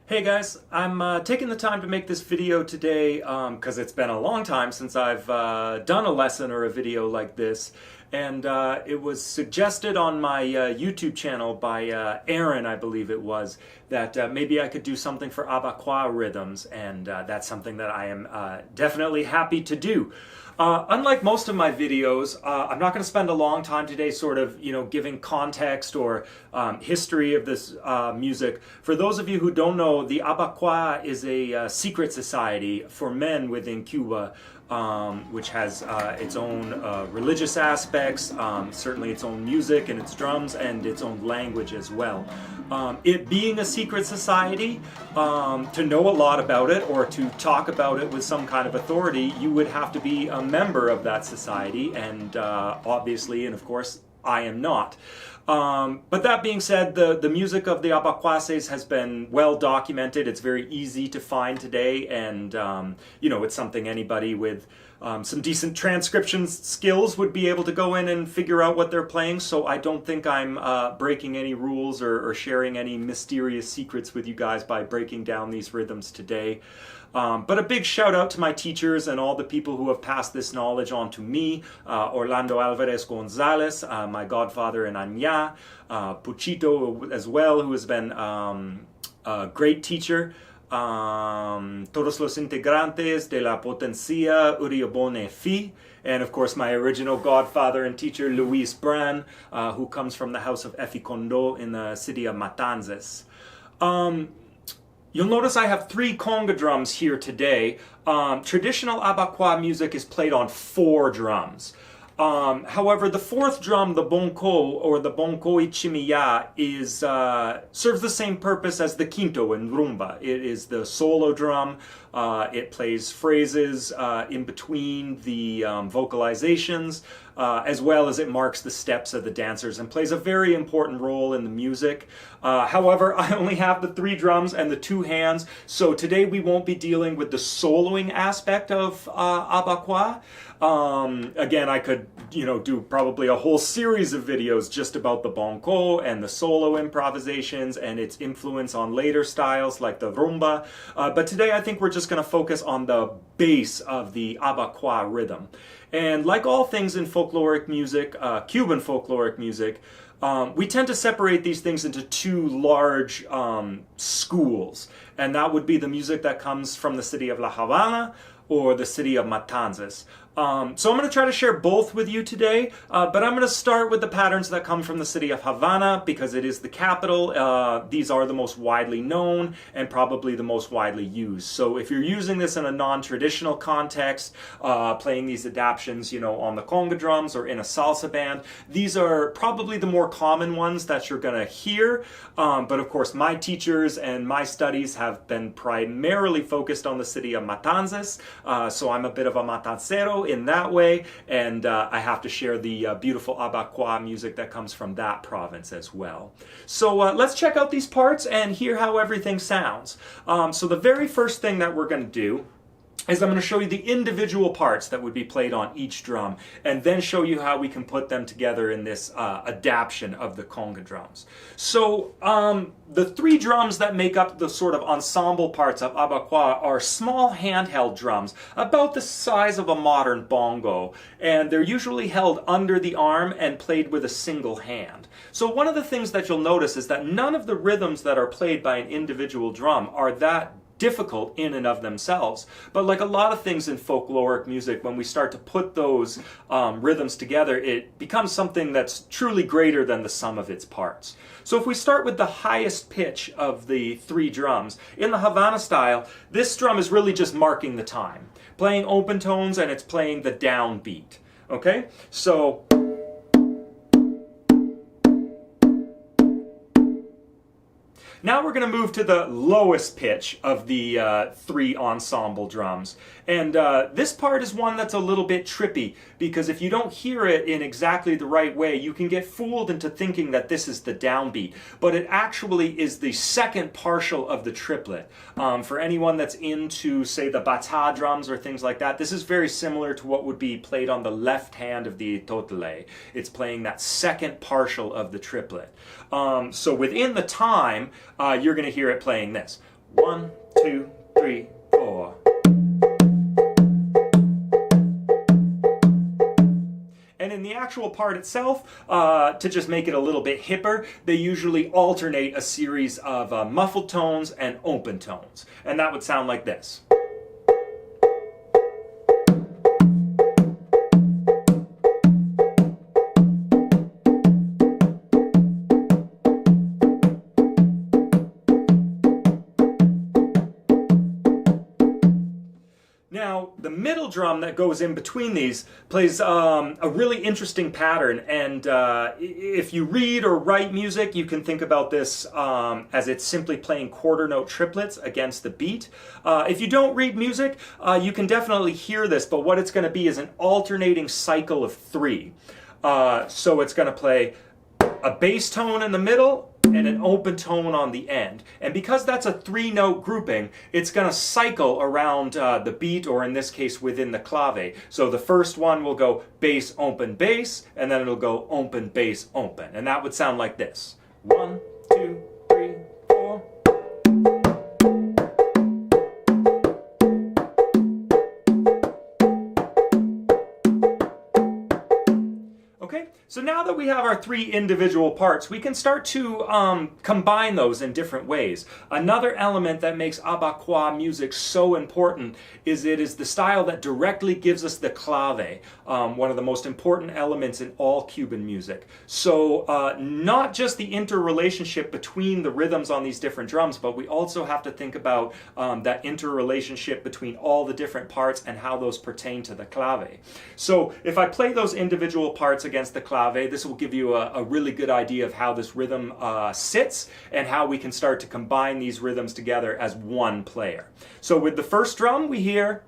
Hey guys, I'm taking the time to make this video today because it's been a long time since I've done a lesson or a video like this, and it was suggested on my YouTube channel by Aaron, I believe it was, that maybe I could do something for Abakua rhythms, and that's something that I am definitely happy to do. Unlike most of my videos, I'm not going to spend a long time today sort of, giving context or history of this music. For those of you who don't know, the Abakua is a secret society for men within Cuba, which has its own religious aspects, certainly its own music and its drums, and its own language as well. It being a secret society, to know a lot about it or to talk about it with some kind of authority, you would have to be a member of that society, and obviously, and of course, I am not. But that being said, the music of the Abacuases has been well documented. It's very easy to find today, and it's something anybody with some decent transcription skills would be able to go in and figure out what they're playing. So I don't think I'm breaking any rules or sharing any mysterious secrets with you guys by breaking down these rhythms today. But a big shout out to my teachers and all the people who have passed this knowledge on to me. Orlando Alvarez Gonzalez, my godfather in Aña, Puchito as well, who has been a great teacher. Todos los integrantes de la Potencia Uriobone Fi, and of course my original godfather and teacher Luis Bran, who comes from the house of Eficondo in the city of Matanzas. You'll notice I have 3 conga drums here today. Traditional Abakua music is played on 4 drums. However, the 4th drum, the bonko or the bonko ichimiya, serves the same purpose as the quinto in rumba. It is the solo drum. It plays phrases in between the vocalizations, as well as it marks the steps of the dancers and plays a very important role in the music. However, I only have the 3 drums and the 2 hands, so today we won't be dealing with the soloing aspect of Abakua. Again, I could, do probably a whole series of videos just about the bonko and the solo improvisations and its influence on later styles like the rumba. But today I think we're just going to focus on the base of the Abakua rhythm. And like all things in folkloric music, Cuban folkloric music, we tend to separate these things into 2 large schools. And that would be the music that comes from the city of La Havana or the city of Matanzas. So I'm going to try to share both with you today, but I'm going to start with the patterns that come from the city of Havana because it is the capital. These are the most widely known and probably the most widely used. So if you're using this in a non-traditional context, playing these adaptions, on the conga drums or in a salsa band, these are probably the more common ones that you're going to hear. But of course, my teachers and my studies have been primarily focused on the city of Matanzas. So I'm a bit of a matancero in that way, and I have to share the beautiful Abakua music that comes from that province as well. So let's check out these parts and hear how everything sounds. So the very first thing that we're going to do is I'm going to show you the individual parts that would be played on each drum, and then show you how we can put them together in this adaptation of the conga drums. So the 3 drums that make up the sort of ensemble parts of Abakua are small handheld drums, about the size of a modern bongo, and they're usually held under the arm and played with a single hand. So one of the things that you'll notice is that none of the rhythms that are played by an individual drum are that difficult in and of themselves. But like a lot of things in folkloric music, when we start to put those rhythms together, it becomes something that's truly greater than the sum of its parts. So if we start with the highest pitch of the 3 drums, in the Havana style, this drum is really just marking the time, playing open tones, and it's playing the downbeat. Okay? So now we're going to move to the lowest pitch of the 3 ensemble drums. And this part is one that's a little bit trippy, because if you don't hear it in exactly the right way, you can get fooled into thinking that this is the downbeat. But it actually is the second partial of the triplet. For anyone that's into, say, the bata drums or things like that, this is very similar to what would be played on the left hand of the totale. It's playing that second partial of the triplet. So within the time, you're going to hear it playing this. 1, 2, 3, 4. And in the actual part itself, to just make it a little bit hipper, they usually alternate a series of muffled tones and open tones. And that would sound like this. Now, the middle drum that goes in between these plays a really interesting pattern, and if you read or write music, you can think about this as it's simply playing quarter note triplets against the beat. If you don't read music, you can definitely hear this, but what it's going to be is an alternating cycle of 3. So it's going to play a bass tone in the middle and an open tone on the end. And because that's a 3-note grouping, it's going to cycle around the beat, or in this case within the clave. So the first one will go bass, open, and then it'll go open, bass, open. And that would sound like this. 1, 2, 3, 4. Okay, so now that we have our 3 individual parts, we can start to combine those in different ways. Another element that makes Abakuá music so important is it is the style that directly gives us the clave, one of the most important elements in all Cuban music. So not just the interrelationship between the rhythms on these different drums, but we also have to think about that interrelationship between all the different parts and how those pertain to the clave. So if I play those individual parts against the clave, this will give you a really good idea of how this rhythm sits and how we can start to combine these rhythms together as one player. So with the first drum, we hear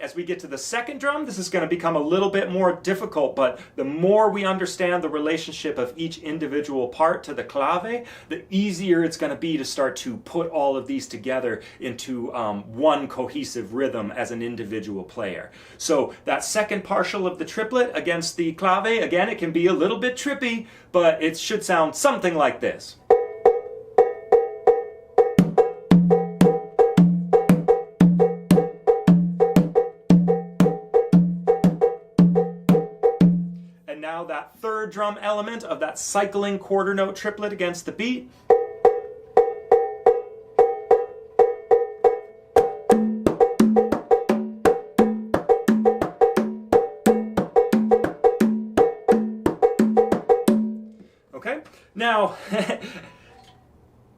as we get to the second drum, this is going to become a little bit more difficult, but the more we understand the relationship of each individual part to the clave, the easier it's going to be to start to put all of these together into one cohesive rhythm as an individual player. So that second partial of the triplet against the clave, again, it can be a little bit trippy, but it should sound something like this. Now that third drum element of that cycling quarter note triplet against the beat. Okay, now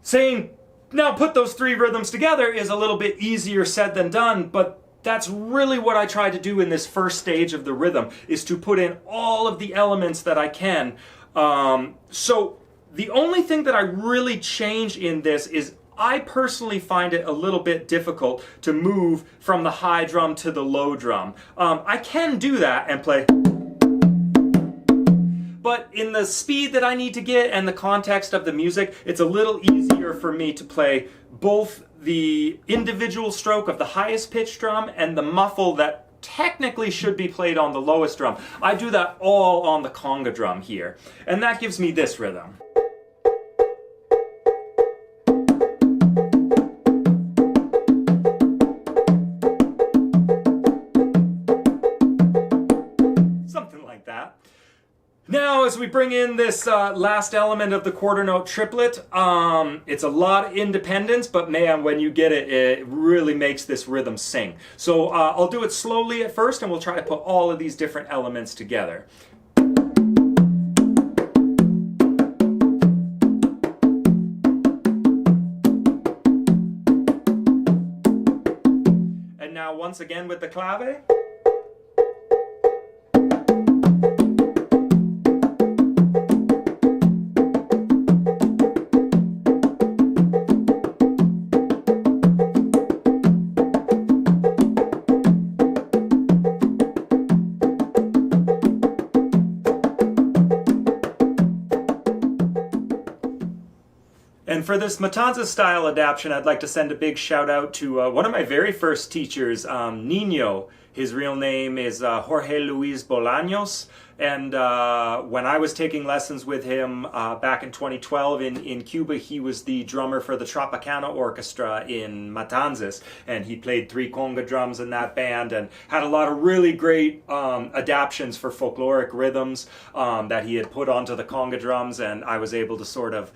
saying now put those 3 rhythms together is a little bit easier said than done, but that's really what I try to do in this first stage of the rhythm, is to put in all of the elements that I can. So the only thing that I really change in this is I personally find it a little bit difficult to move from the high drum to the low drum. I can do that and play, but in the speed that I need to get and the context of the music, it's a little easier for me to play both the individual stroke of the highest pitched drum and the muffle that technically should be played on the lowest drum. I do that all on the conga drum here, and that gives me this rhythm. Something like that. Now, as we bring in this last element of the quarter note triplet, it's a lot of independence, but man, when you get it, it really makes this rhythm sing. So I'll do it slowly at first, and we'll try to put all of these different elements together. And now once again with the clave. And for this Matanzas style adaptation, I'd like to send a big shout out to one of my very first teachers, Nino. His real name is Jorge Luis Bolaños. And when I was taking lessons with him back in 2012 in Cuba, he was the drummer for the Tropicana Orchestra in Matanzas. And he played 3 conga drums in that band and had a lot of really great adaptions for folkloric rhythms that he had put onto the conga drums. And I was able to sort of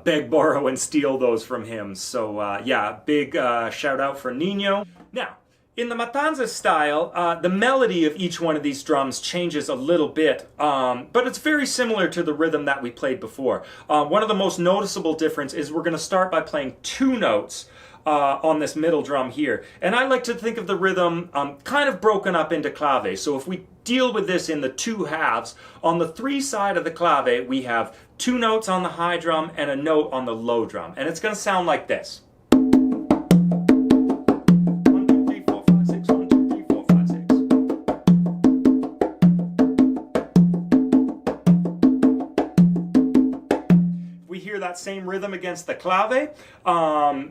beg, borrow, and steal those from him. So yeah, big shout out for Nino. Now, in the Matanzas style, the melody of each one of these drums changes a little bit, but it's very similar to the rhythm that we played before. One of the most noticeable difference is we're going to start by playing 2 notes on this middle drum here. And I like to think of the rhythm kind of broken up into clave. So if we deal with this in the 2 halves, on the 3 side of the clave, we have 2 notes on the high drum and a note on the low drum. And it's going to sound like this. That same rhythm against the clave.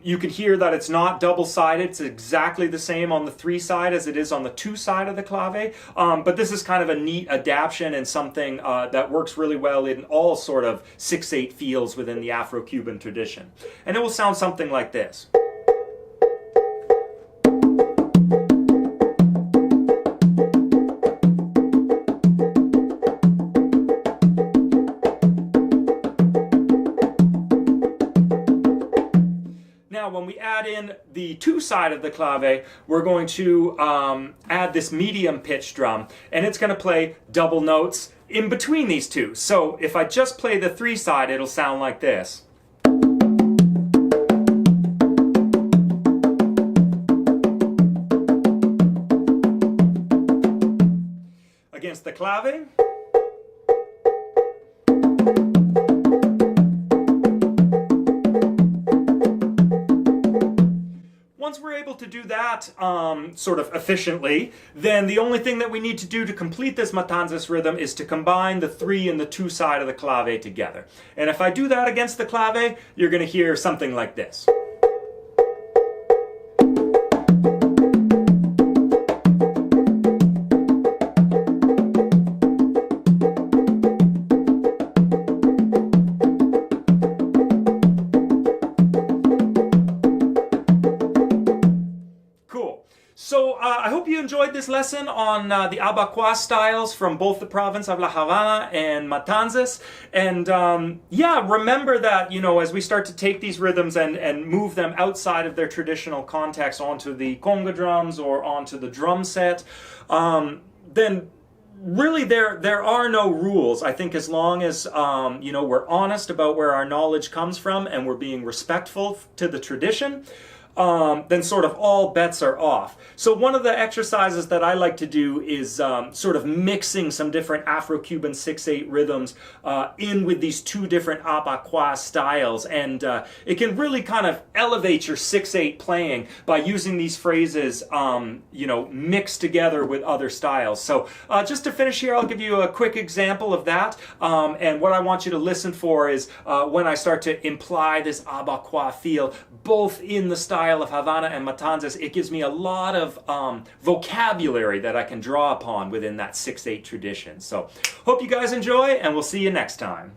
You can hear that it's not double-sided. It's exactly the same on the 3 side as it is on the 2 side of the clave. But this is kind of a neat adaptation and something that works really well in all sort of 6/8 feels within the Afro-Cuban tradition. And it will sound something like this. Now, when we add in the 2 side of the clave, we're going to add this medium pitch drum, and it's going to play double notes in between these 2. So if I just play the 3 side, it'll sound like this. Against the clave. Once we're able to do that sort of efficiently, then the only thing that we need to do to complete this Matanzas rhythm is to combine the 3 and the 2 side of the clave together. And if I do that against the clave, you're going to hear something like this. So I hope you enjoyed this lesson on the Abakua styles from both the province of La Havana and Matanzas. And yeah, remember that, you know, as we start to take these rhythms and move them outside of their traditional context onto the conga drums or onto the drum set, then really there are no rules. I think as long as you know, we're honest about where our knowledge comes from and we're being respectful to the tradition, then sort of all bets are off. So one of the exercises that I like to do is sort of mixing some different Afro-Cuban 6/8 rhythms in with these 2 different Abakua styles, and it can really kind of elevate your 6/8 playing by using these phrases, you know, mixed together with other styles. So just to finish here, I'll give you a quick example of that, and what I want you to listen for is when I start to imply this Abakua feel, both in the style of Havana and Matanzas. It gives me a lot of vocabulary that I can draw upon within that 6/8 tradition. So hope you guys enjoy, and we'll see you next time.